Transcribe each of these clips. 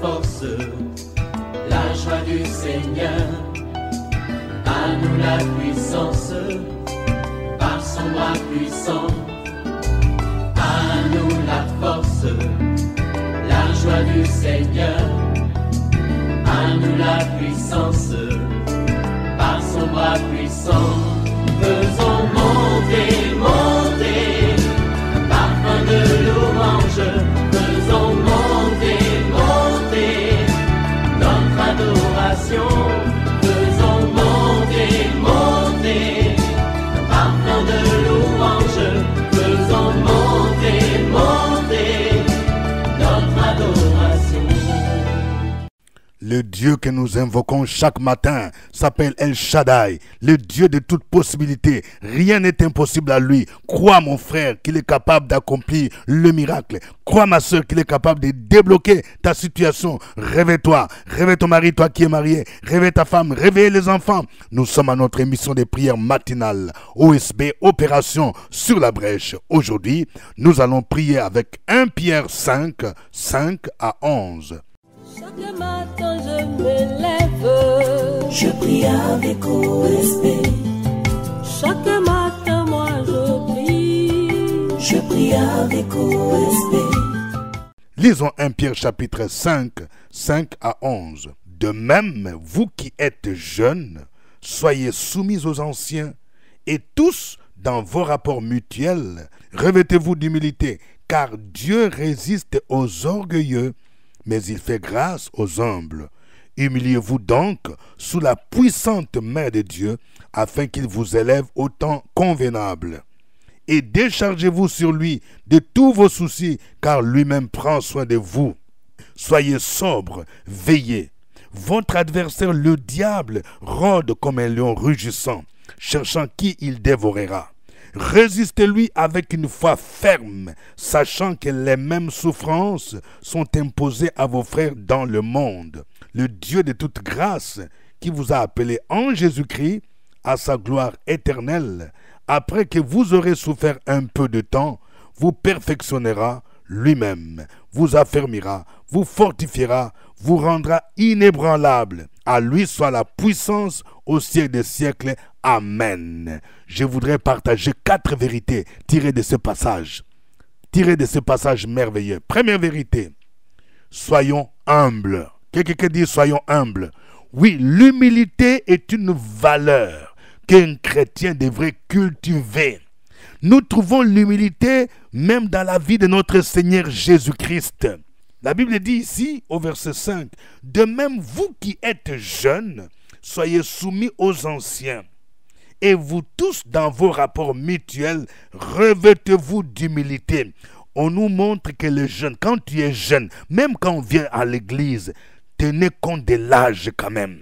force, la joie du Seigneur. À nous la puissance, par son bras puissant. À nous la force, la joie du Seigneur. À nous la puissance, par son bras puissant. Faisons monter, monter, parfum de louange. Faisons monter, monter, notre adoration. Faisons monter, monter, parfum de louange. Faisons monter, monter, notre adoration. Le Dieu que nous invoquons chaque matin s'appelle El Shaddai, le Dieu de toute possibilité. Rien n'est impossible à lui. Crois mon frère qu'il est capable d'accomplir le miracle. Crois ma soeur qu'il est capable de débloquer ta situation. Réveille-toi, réveille ton mari, toi qui es marié. Réveille ta femme, réveille les enfants. Nous sommes à notre émission de prière matinale. OSB, Opération sur la brèche. Aujourd'hui, nous allons prier avec 1 Pierre 5, 5 à 11. Chaque matin je me lève, je prie avec OSB. Chaque matin moi je prie avec OSB. Lisons 1 Pierre chapitre 5, 5 à 11. De même, vous qui êtes jeunes, soyez soumis aux anciens, et tous, dans vos rapports mutuels, revêtez-vous d'humilité, car Dieu résiste aux orgueilleux, mais il fait grâce aux humbles. Humiliez-vous donc sous la puissante main de Dieu, afin qu'il vous élève au temps convenable. Et déchargez-vous sur lui de tous vos soucis, car lui-même prend soin de vous. Soyez sobres, veillez. Votre adversaire, le diable, rôde comme un lion rugissant, cherchant qui il dévorera. Résistez-lui avec une foi ferme, sachant que les mêmes souffrances sont imposées à vos frères dans le monde. Le Dieu de toute grâce, qui vous a appelé en Jésus-Christ à sa gloire éternelle, après que vous aurez souffert un peu de temps, vous perfectionnera lui-même, vous affermira, vous fortifiera, vous rendra inébranlable. À lui soit la puissance au siècle des siècles. Amen. Je voudrais partager 4 vérités tirées de ce passage. Tirées de ce passage merveilleux. Première vérité, soyons humbles. Quelqu'un dit soyons humbles. Oui, l'humilité est une valeur qu'un chrétien devrait cultiver. Nous trouvons l'humilité même dans la vie de notre Seigneur Jésus-Christ. La Bible dit ici, au verset 5, « De même, vous qui êtes jeunes, soyez soumis aux anciens. Et vous tous, dans vos rapports mutuels, revêtez-vous d'humilité. » On nous montre que les jeunes, quand tu es jeune, même quand on vient à l'église, tenez compte de l'âge quand même.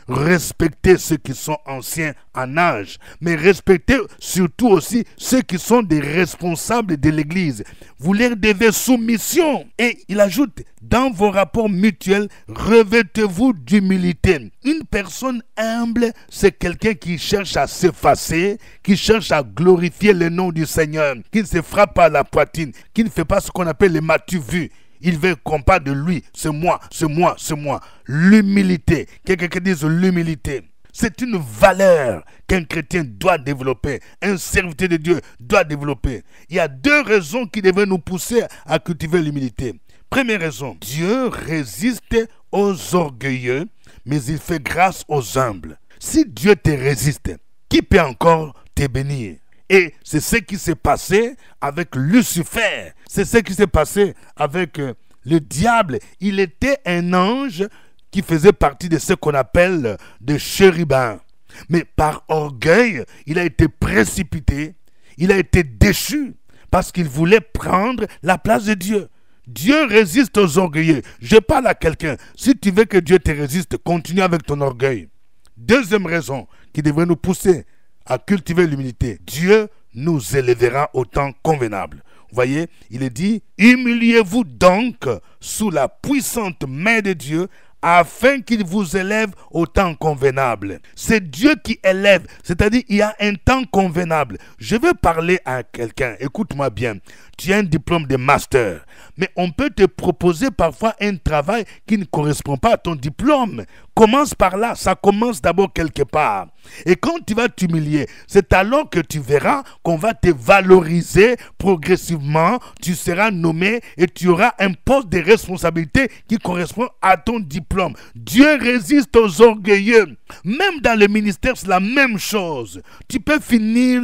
Respectez ceux qui sont anciens en âge, mais respectez surtout aussi ceux qui sont des responsables de l'église. Vous leur devez soumission. Et il ajoute, dans vos rapports mutuels, revêtez-vous d'humilité. Une personne humble, c'est quelqu'un qui cherche à s'effacer, qui cherche à glorifier le nom du Seigneur, qui ne se frappe pas à la poitrine, qui ne fait pas ce qu'on appelle les m'as-tu vu. Il veut qu'on parle de lui, c'est moi, c'est moi, c'est moi. L'humilité, quelqu'un dise l'humilité. C'est une valeur qu'un chrétien doit développer, un serviteur de Dieu doit développer. Il y a 2 raisons qui devraient nous pousser à cultiver l'humilité. Première raison, Dieu résiste aux orgueilleux, mais il fait grâce aux humbles. Si Dieu te résiste, qui peut encore te bénir? Et c'est ce qui s'est passé avec Lucifer. C'est ce qui s'est passé avec le diable. Il était un ange qui faisait partie de ce qu'on appelle des chérubins. Mais par orgueil, il a été précipité, il a été déchu parce qu'il voulait prendre la place de Dieu. Dieu résiste aux orgueilleux. Je parle à quelqu'un. Si tu veux que Dieu te résiste, continue avec ton orgueil. Deuxième raison qui devrait nous pousser à cultiver l'humilité. Dieu nous élèvera au temps convenable. Vous voyez, il est dit, humiliez-vous donc sous la puissante main de Dieu afin qu'il vous élève au temps convenable. C'est Dieu qui élève, c'est-à-dire il y a un temps convenable. Je veux parler à quelqu'un, écoute-moi bien. Tu as un diplôme de master, Mais on peut te proposer parfois un travail qui ne correspond pas à ton diplôme. Commence par là, ça commence d'abord quelque part. Et quand tu vas t'humilier, c'est alors que tu verras qu'on va te valoriser progressivement, tu seras nommé et tu auras un poste de responsabilité qui correspond à ton diplôme. Dieu résiste aux orgueilleux. Même dans le ministère, c'est la même chose. Tu peux finir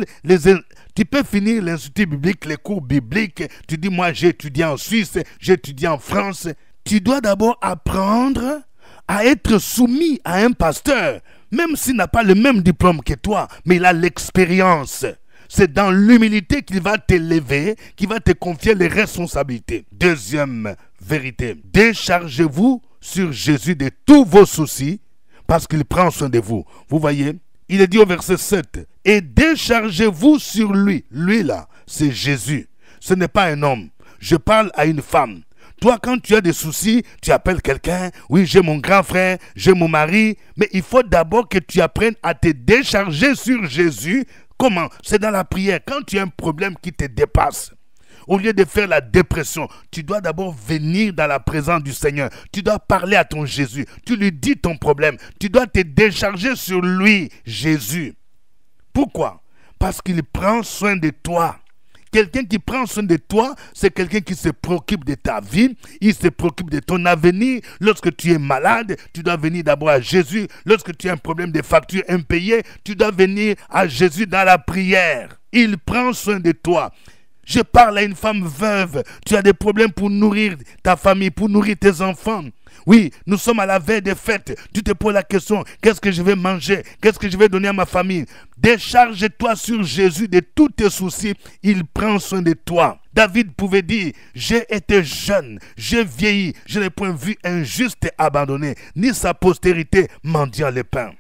l'institut biblique, les cours bibliques. Tu dis, moi j'ai étudié en Suisse, j'ai étudié en France. Tu dois d'abord apprendre à être soumis à un pasteur, même s'il n'a pas le même diplôme que toi, mais il a l'expérience. C'est dans l'humilité qu'il va t'élever, qu'il va te confier les responsabilités. Deuxième vérité, déchargez-vous sur Jésus de tous vos soucis, parce qu'il prend soin de vous. Vous voyez, il est dit au verset 7, et déchargez-vous sur lui. Lui là, c'est Jésus. Ce n'est pas un homme. Je parle à une femme. Toi, quand tu as des soucis, tu appelles quelqu'un. Oui, j'ai mon grand frère, j'ai mon mari. Mais il faut d'abord que tu apprennes à te décharger sur Jésus. Comment? C'est dans la prière. Quand tu as un problème qui te dépasse, au lieu de faire la dépression, tu dois d'abord venir dans la présence du Seigneur. Tu dois parler à ton Jésus. Tu lui dis ton problème. Tu dois te décharger sur lui, Jésus. Pourquoi? Parce qu'il prend soin de toi. Quelqu'un qui prend soin de toi, c'est quelqu'un qui se préoccupe de ta vie, il se préoccupe de ton avenir. Lorsque tu es malade, tu dois venir d'abord à Jésus. Lorsque tu as un problème de factures impayées, tu dois venir à Jésus dans la prière. Il prend soin de toi. Je parle à une femme veuve. Tu as des problèmes pour nourrir ta famille, pour nourrir tes enfants. Oui, nous sommes à la veille des fêtes. Tu te poses la question, qu'est-ce que je vais manger? Qu'est-ce que je vais donner à ma famille? Décharge-toi sur Jésus de tous tes soucis. Il prend soin de toi. David pouvait dire, j'ai été jeune, j'ai vieilli, je n'ai point vu un juste abandonné, ni sa postérité mendiant le pain.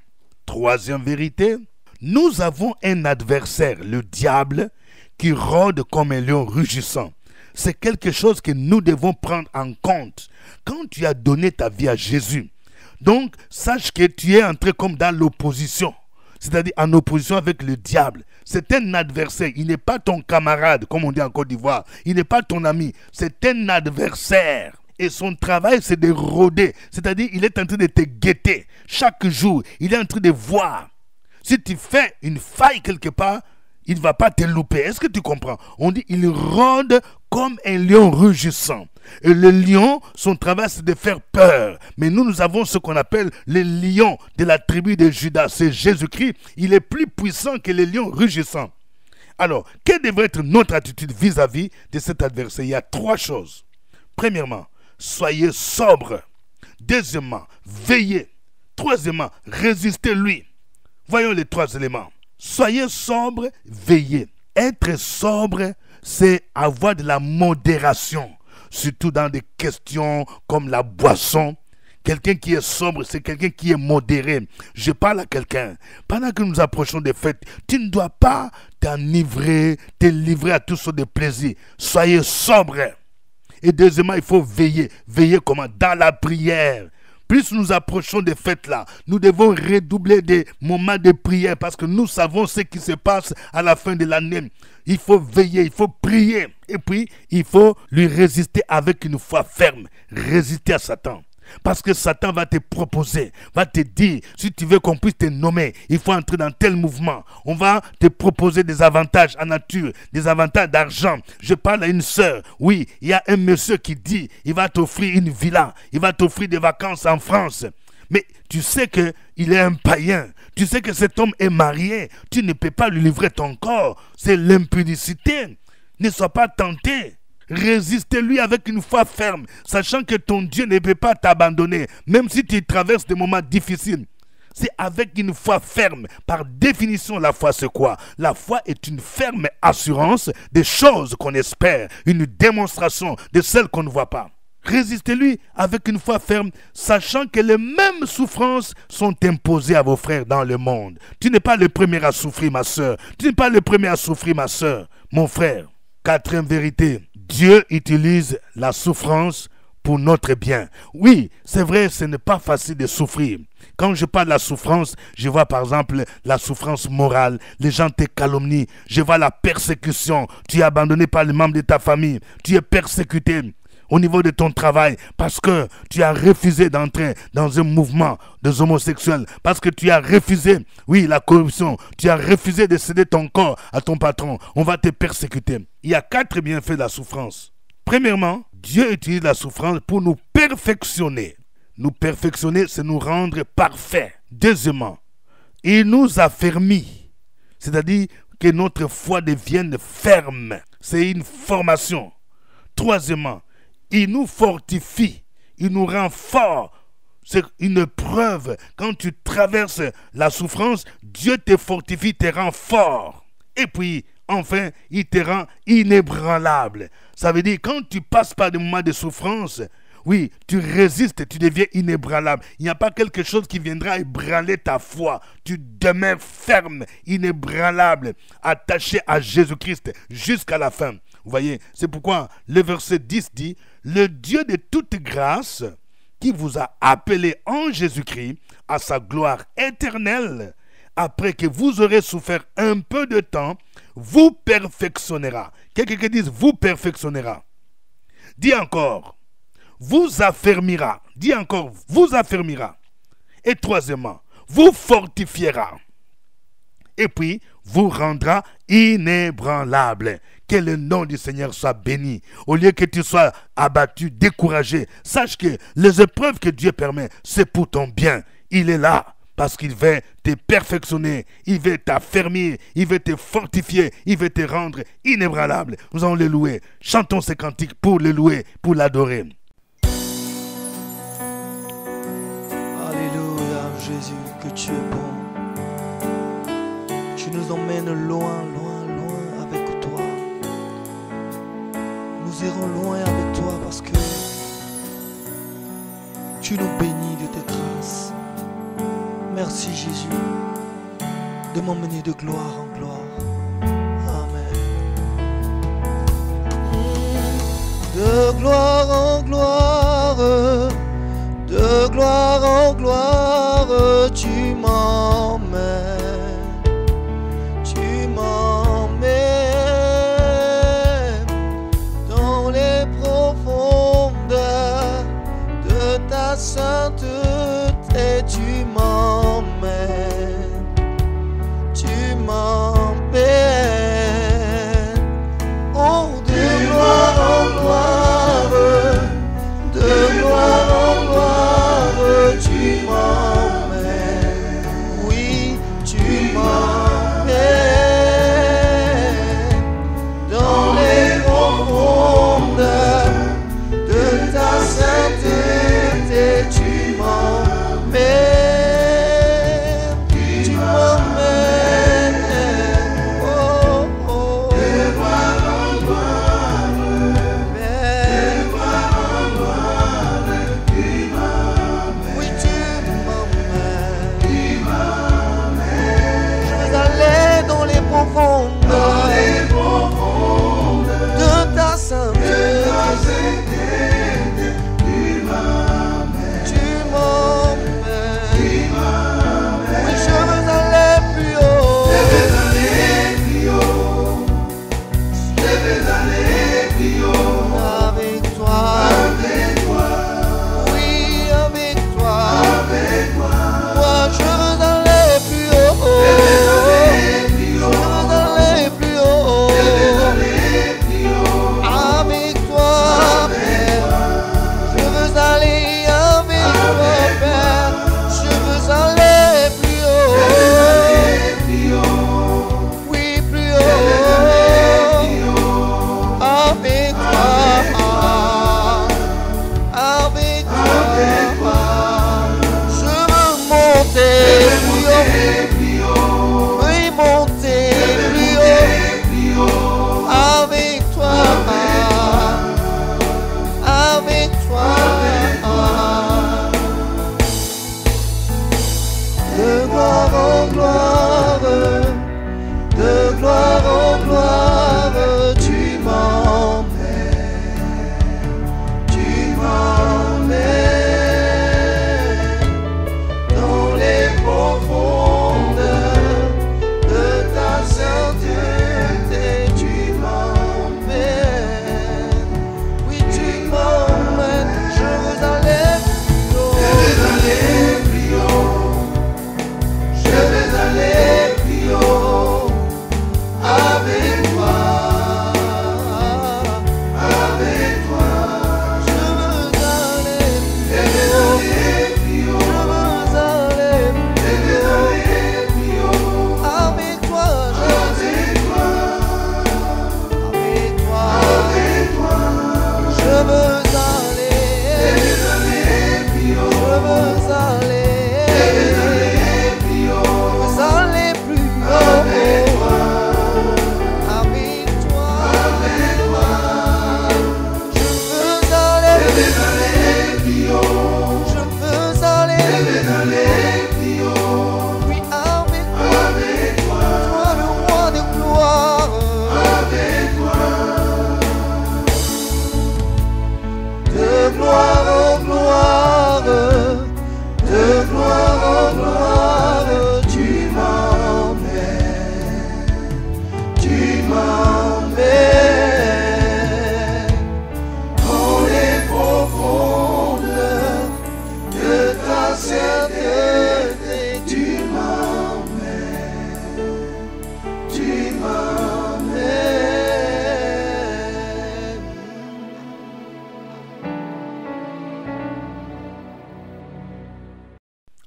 Troisième vérité, nous avons un adversaire, le diable, qui rôde comme un lion rugissant. C'est quelque chose que nous devons prendre en compte. Quand tu as donné ta vie à Jésus, donc sache que tu es entré comme dans l'opposition, c'est-à-dire en opposition avec le diable. C'est un adversaire, il n'est pas ton camarade, comme on dit en Côte d'Ivoire, il n'est pas ton ami, c'est un adversaire. Et son travail, c'est de rôder, c'est-à-dire il est en train de te guetter. Chaque jour, il est en train de voir. Si tu fais une faille quelque part, il ne va pas te louper. Est-ce que tu comprends? On dit il rôde comme un lion rugissant. Et le lion, son travail, c'est de faire peur. Mais nous avons ce qu'on appelle le lion de la tribu de Judas. C'est Jésus-Christ. Il est plus puissant que le lion rugissant. Alors, quelle devrait être notre attitude vis-à-vis de cet adversaire? Il y a trois choses. Premièrement, soyez sobre. Deuxièmement, veillez. Troisièmement, résistez-lui. Voyons les trois éléments. Soyez sobre, veillez. Être sobre, c'est avoir de la modération, surtout dans des questions comme la boisson. Quelqu'un qui est sobre, c'est quelqu'un qui est modéré. Je parle à quelqu'un. Pendant que nous approchons des fêtes, tu ne dois pas t'enivrer, te livrer à toutes sortes de plaisirs. Soyez sobre. Et deuxièmement, il faut veiller. Veiller comment? Dans la prière. Plus nous approchons des fêtes là, nous devons redoubler des moments de prière parce que nous savons ce qui se passe à la fin de l'année. Il faut veiller, il faut prier. Et puis, il faut lui résister avec une foi ferme. Résister à Satan. Parce que Satan va te proposer, va te dire, si tu veux qu'on puisse te nommer, il faut entrer dans tel mouvement. On va te proposer des avantages en nature, des avantages d'argent. Je parle à une sœur, oui, il y a un monsieur qui dit, il va t'offrir une villa, il va t'offrir des vacances en France. Mais tu sais qu'il est un païen, tu sais que cet homme est marié, tu ne peux pas lui livrer ton corps. C'est l'impudicité. Ne sois pas tenté. Résistez-lui avec une foi ferme, sachant que ton Dieu ne peut pas t'abandonner, même si tu traverses des moments difficiles. C'est avec une foi ferme. Par définition, la foi, c'est quoi? La foi est une ferme assurance des choses qu'on espère, une démonstration de celles qu'on ne voit pas. Résistez-lui avec une foi ferme, sachant que les mêmes souffrances sont imposées à vos frères dans le monde. Tu n'es pas le premier à souffrir, ma soeur. Tu n'es pas le premier à souffrir, ma soeur, mon frère. Quatrième vérité. Dieu utilise la souffrance pour notre bien. Oui, c'est vrai, ce n'est pas facile de souffrir. Quand je parle de la souffrance, je vois par exemple la souffrance morale. Les gens te calomnient. Je vois la persécution. Tu es abandonné par les membres de ta famille. Tu es persécuté. au niveau de ton travail, parce que tu as refusé d'entrer dans un mouvement des homosexuels, parce que tu as refusé, oui, la corruption, tu as refusé de céder ton corps à ton patron, on va te persécuter. Il y a 4 bienfaits de la souffrance. Premièrement, Dieu utilise la souffrance pour nous perfectionner. Nous perfectionner, c'est nous rendre parfaits. Deuxièmement, il nous affermit, c'est-à-dire que notre foi devienne ferme. C'est une formation. Troisièmement, il nous fortifie, il nous rend forts. C'est une preuve. Quand tu traverses la souffrance, Dieu te fortifie, te rend fort. Et puis, enfin, il te rend inébranlable. Ça veut dire, quand tu passes par des moments de souffrance, oui, tu résistes, tu deviens inébranlable. Il n'y a pas quelque chose qui viendra ébranler ta foi. Tu demeures ferme, inébranlable, attaché à Jésus-Christ jusqu'à la fin. Vous voyez, c'est pourquoi le verset 10 dit, « Le Dieu de toute grâce qui vous a appelé en Jésus-Christ à sa gloire éternelle, après que vous aurez souffert un peu de temps, vous perfectionnera. » Quelqu'un qui dise « vous perfectionnera ». Dis encore, vous affermira. Dis encore, vous affermira. Et troisièmement, vous fortifiera. Et puis, vous rendra inébranlable. Que le nom du Seigneur soit béni. Au lieu que tu sois abattu, découragé, sache que les épreuves que Dieu permet, c'est pour ton bien. Il est là parce qu'il veut te perfectionner, il veut t'affermir, il veut te fortifier, il veut te rendre inébranlable. Nous allons le louer. Chantons ces cantiques pour le louer, pour l'adorer. Jésus, que tu es bon. Tu nous emmènes loin, loin, loin avec toi. Nous irons loin avec toi parce que tu nous bénis de tes grâces. Merci Jésus de m'emmener de gloire en gloire. Amen. De gloire en gloire, de gloire en gloire, tu m'emmènes, dans les profondeurs de ta sainteté, tu m'emmènes, oh, de gloire en gloire, de gloire en gloire, tu m'emmènes, oui, tu m'emmènes, dans les profondeurs de ta sainteté, tu m'emmènes.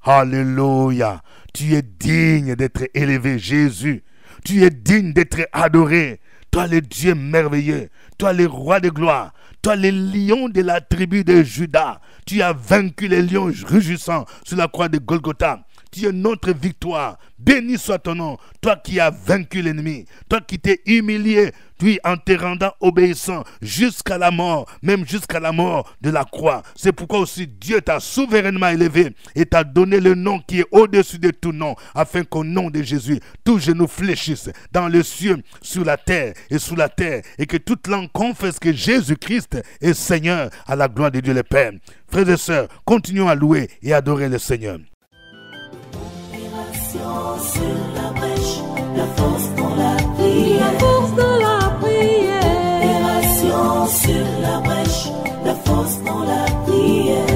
Alléluia. Tu es digne d'être élevé, Jésus. Tu es digne d'être adoré. Toi le Dieu merveilleux. Toi le roi de gloire. Toi le lion de la tribu de Juda. Tu as vaincu les lions rugissants sur la croix de Golgotha. Tu es notre victoire. Béni soit ton nom. Toi qui as vaincu l'ennemi. Toi qui t'es humilié. Puis en te rendant obéissant jusqu'à la mort. Même jusqu'à la mort de la croix. C'est pourquoi aussi Dieu t'a souverainement élevé. Et t'a donné le nom qui est au-dessus de tout nom. Afin qu'au nom de Jésus, tout genou fléchisse dans le ciel, sur la terre et sous la terre. Et que toute langue confesse que Jésus-Christ est Seigneur à la gloire de Dieu le Père. Frères et sœurs, continuons à louer et adorer le Seigneur. Sur la brèche, la force dans la prière. La force dans la prière. Opération sur la brèche, la force dans la prière.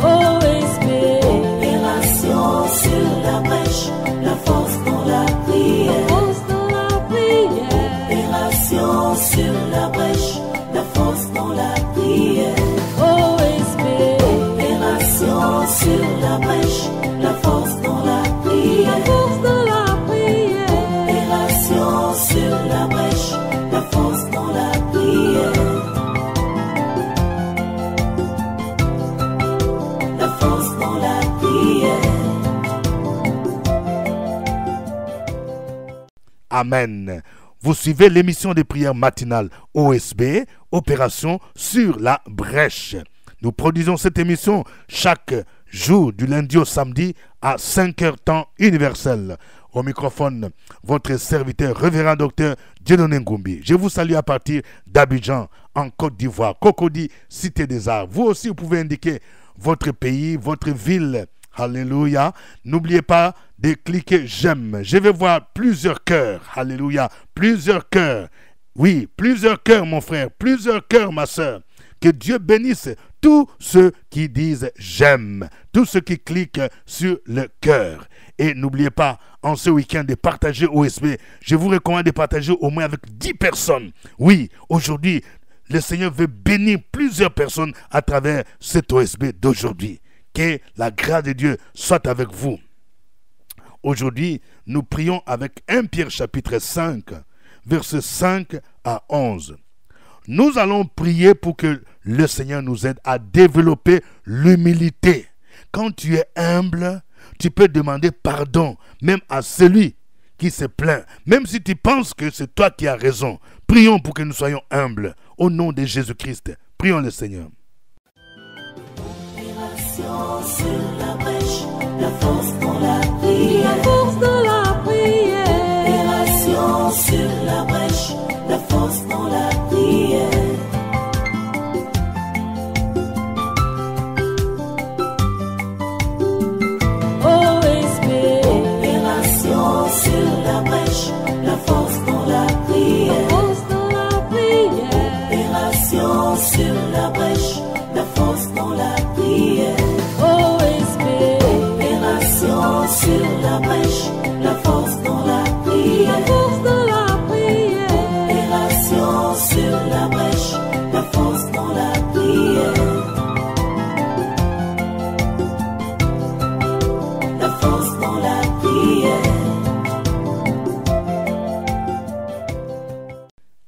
OSB. Opération sur la brèche, la force dans la prière. Force dans la prière. Opération sur la brèche, la force dans la prière. Opération sur la brèche, la force dans la prière. Force dans la prière. Opération sur la brèche, la force dans la prière. La force dans la prière. Amen. Vous suivez l'émission de prière matinale OSB, Opération sur la brèche. Nous produisons cette émission chaque jour du lundi au samedi à 5h temps universel. Au microphone, votre serviteur, révérend docteur Dieudonné Ngumbi. Je vous salue à partir d'Abidjan, en Côte d'Ivoire, Cocody, Cité des Arts. Vous aussi, vous pouvez indiquer votre pays, votre ville. Alléluia. N'oubliez pas de cliquer j'aime. Je vais voir plusieurs cœurs. Alléluia. Plusieurs cœurs. Oui, plusieurs cœurs, mon frère. Plusieurs cœurs, ma soeur. Que Dieu bénisse tous ceux qui disent j'aime, tous ceux qui cliquent sur le cœur. Et n'oubliez pas, en ce week-end, de partager OSB. Je vous recommande de partager au moins avec 10 personnes. Oui, aujourd'hui, le Seigneur veut bénir plusieurs personnes à travers cet OSB d'aujourd'hui. Que la grâce de Dieu soit avec vous. Aujourd'hui, nous prions avec 1 Pierre chapitre 5, versets 5 à 11. Nous allons prier pour que le Seigneur nous aide à développer l'humilité. Quand tu es humble, tu peux demander pardon, même à celui qui se plaint. Même si tu penses que c'est toi qui as raison. Prions pour que nous soyons humbles. Au nom de Jésus-Christ, prions le Seigneur. Opération sur la brèche, la force dans la prière. La force dans la prière. Opération sur la brèche, la force dans la prière. OSB. Opération sur la brèche, la force dans la prière. Force dans la prière. Opération sur la brèche, la force dans la prière. OSB. Opération sur la brèche, la force dans la prière. Force dans la prière. Opération sur la brèche, la force dans la prière. La force dans la prière.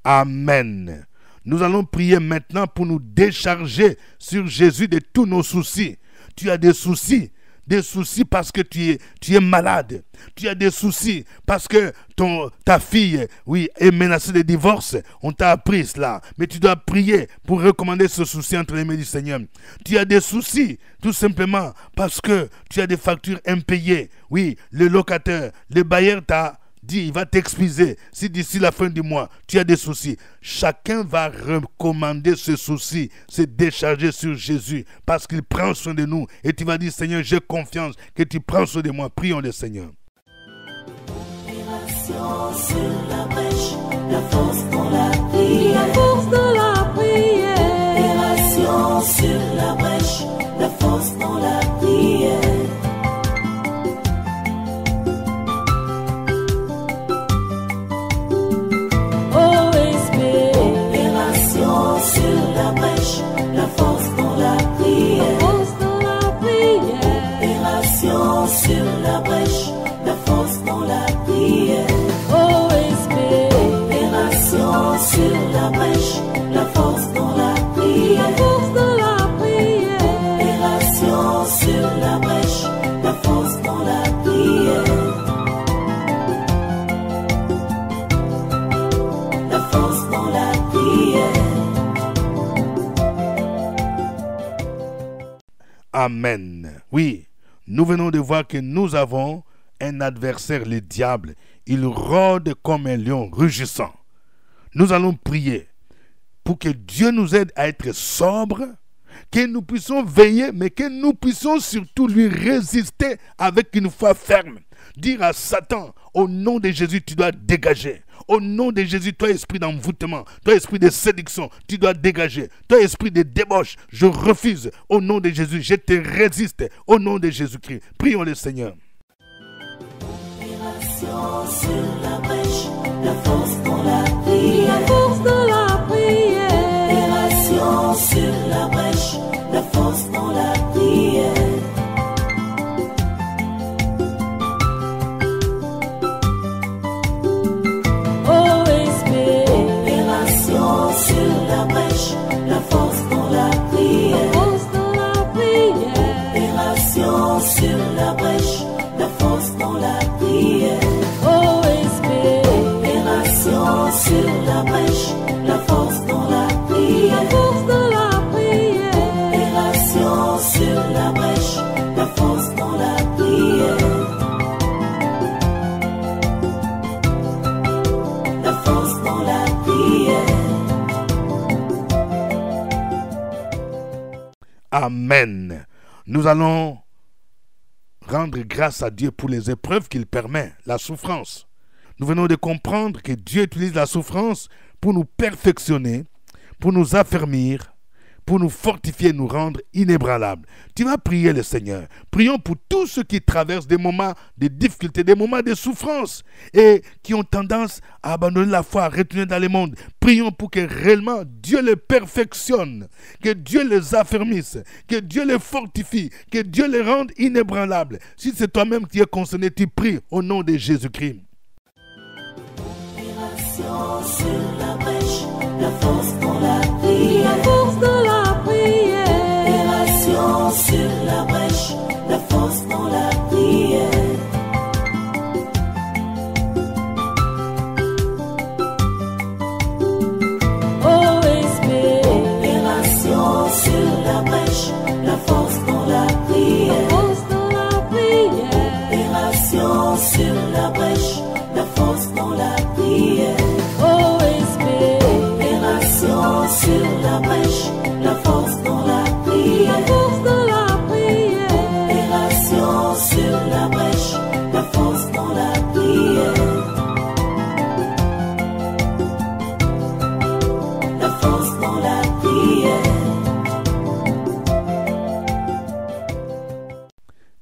Amen. Nous allons prier maintenant pour nous décharger sur Jésus de tous nos soucis. Tu as des soucis parce que tu es malade. Tu as des soucis parce que ta fille, oui, est menacée de divorce. On t'a appris cela. Mais tu dois prier pour recommander ce souci entre les mains du Seigneur. Tu as des soucis tout simplement parce que tu as des factures impayées. Oui, le locataire, le bailleur t'a dit, il va t'excuser si d'ici la fin du mois, tu as des soucis. Chacun va recommander ce souci, se décharger sur Jésus parce qu'il prend soin de nous. Et tu vas dire, Seigneur, j'ai confiance que tu prends soin de moi. Prions le Seigneur. Opération sur la brèche, la force dans la prière. La force dans la prière. Opération sur la brèche, la force dans la prière. OSB. Opération la brèche, la force dans la prière. Force de la prière. Opération sur la brèche, la force dans la prière. La force dans la prière. Amen. Oui, nous venons de voir que nous avons un adversaire, le diable. Il rôde comme un lion rugissant. Nous allons prier pour que Dieu nous aide à être sobres, que nous puissions veiller, mais que nous puissions surtout lui résister avec une foi ferme. Dire à Satan, au nom de Jésus, tu dois dégager. Au nom de Jésus, toi esprit d'envoûtement, toi esprit de séduction, tu dois dégager. Toi esprit de débauche, je refuse. Au nom de Jésus, je te résiste. Au nom de Jésus-Christ, prions le Seigneur. Opération sur la brèche, la force dans la prière. Force de la prière. Opération sur la brèche, la force dans la prière. Oh Esprit. Opération sur la brèche, la force dans la prière. Force de la prière. Opération sur la brèche, la force dans la prière. Oh Esprit. Opération sur la brèche, la force dans la prière. Force de la prière. Opération sur la brèche, la force dans la prière. La force dans la prière. Amen. Nous allons rendre grâce à Dieu pour les épreuves qu'il permet, la souffrance. Nous venons de comprendre que Dieu utilise la souffrance pour nous perfectionner, pour nous affermir, pour nous fortifier, nous rendre inébranlables. Tu vas prier le Seigneur. Prions pour tous ceux qui traversent des moments de difficulté, des moments de souffrance et qui ont tendance à abandonner la foi, à retourner dans le monde. Prions pour que réellement Dieu les perfectionne, que Dieu les affermisse, que Dieu les fortifie, que Dieu les rende inébranlables. Si c'est toi-même qui es concerné, tu pries au nom de Jésus-Christ. Opération sur la brèche, la force dans la prière. Force de la prière. Opération sur la brèche, la force dans la prière. Oh Esprit. Opération sur la brèche, la force dans la prière. Force de la prière. Opération sur la brèche, la force dans la prière. Oh Esprit. Opération sur la brèche, la force dans la prière. Force de la prière. Opération sur la brèche, la force dans la prière. La force dans la prière.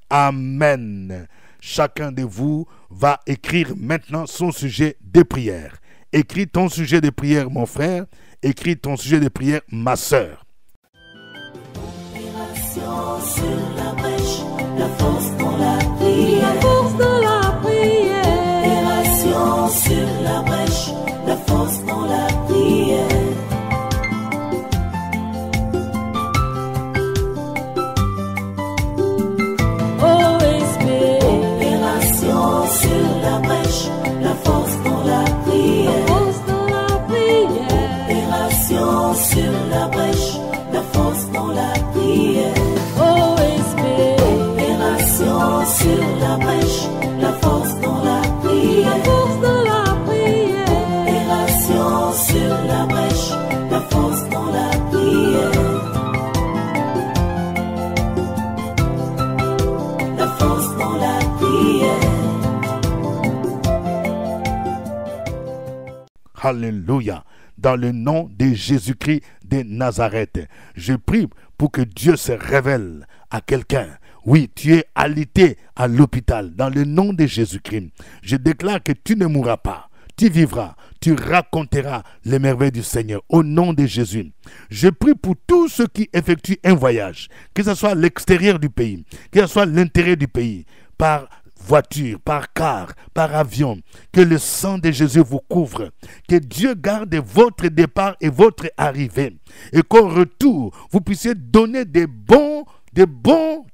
Amen. Chacun de vous va écrire maintenant son sujet de prière. Écris ton sujet de prière, mon frère. Écris ton sujet de prière, ma sœur. Opération sur la brèche, la force dans la prière. Force de la prière. Opération sur la brèche, la force dans la prière. Oh Esprit. Opération sur la brèche, la force dans la prière. Force de la prière. Opération sur la brèche, la force dans la prière. Oh Esprit. Opération sur la brèche, la force dans la prière. Force de la prière. Opération sur la brèche, la force dans la prière. La force dans la prière. Alléluia. Dans le nom de Jésus-Christ de Nazareth, je prie pour que Dieu se révèle à quelqu'un. Oui, tu es alité à l'hôpital. Dans le nom de Jésus-Christ, je déclare que tu ne mourras pas. Tu vivras, tu raconteras les merveilles du Seigneur au nom de Jésus. Je prie pour tous ceux qui effectuent un voyage, que ce soit à l'extérieur du pays, que ce soit à l'intérieur du pays, par voiture, par car, par avion. Que le sang de Jésus vous couvre. Que Dieu garde votre départ et votre arrivée. Et qu'au retour, vous puissiez donner des bons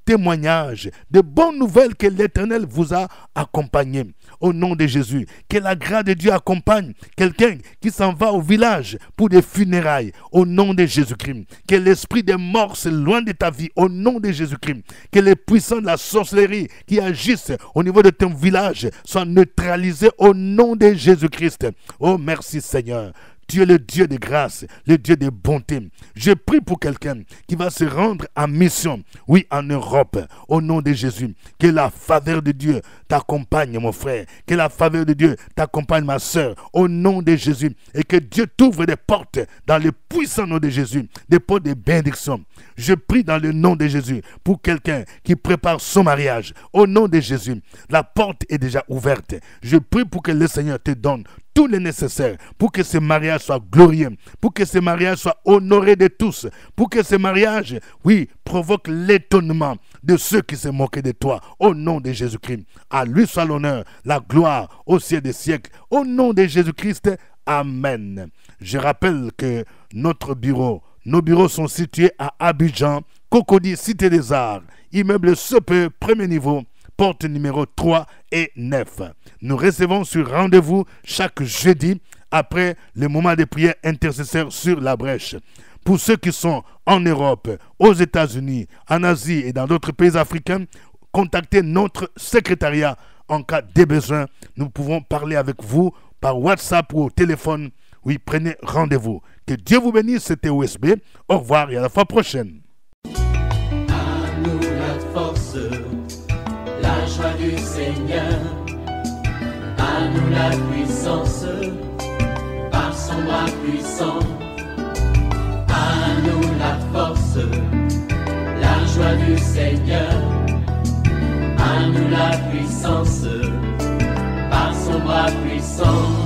témoignages, de bonnes nouvelles que l'Éternel vous a accompagnés. Au nom de Jésus, que la grâce de Dieu accompagne quelqu'un qui s'en va au village pour des funérailles. Au nom de Jésus-Christ, que l'esprit des morts s'éloigne de ta vie. Au nom de Jésus-Christ, que les puissants de la sorcellerie qui agissent au niveau de ton village soient neutralisés au nom de Jésus-Christ. Oh, merci Seigneur. Tu es le Dieu de grâce, le Dieu de bonté. Je prie pour quelqu'un qui va se rendre en mission, oui, en Europe, au nom de Jésus. Que la faveur de Dieu t'accompagne, mon frère. Que la faveur de Dieu t'accompagne, ma soeur, au nom de Jésus. Et que Dieu t'ouvre des portes dans le puissant nom de Jésus, des portes de bénédiction. Je prie dans le nom de Jésus pour quelqu'un qui prépare son mariage. Au nom de Jésus, la porte est déjà ouverte. Je prie pour que le Seigneur te donne tout le nécessaire pour que ce mariage soit glorieux, pour que ce mariage soit honoré de tous, pour que ce mariage, oui, provoque l'étonnement de ceux qui se moquaient de toi. Au nom de Jésus-Christ, à lui soit l'honneur, la gloire au ciel des siècles. Au nom de Jésus-Christ, amen. Je rappelle que nos bureaux sont situés à Abidjan, Cocody, Cité des Arts, immeuble CPE, premier niveau, porte numéro 3 et 9. Nous recevons sur rendez-vous chaque jeudi après le moment de prière intercesseur sur la brèche. Pour ceux qui sont en Europe, aux États-Unis, en Asie et dans d'autres pays africains, contactez notre secrétariat en cas de besoin. Nous pouvons parler avec vous par WhatsApp ou au téléphone. Oui, prenez rendez-vous. Que Dieu vous bénisse, c'était OSB. Au revoir et à la fois prochaine. À nous la force, la joie du Seigneur, à nous la puissance, par son bras puissant. À nous la force, la joie du Seigneur, à nous la puissance, par son bras puissant.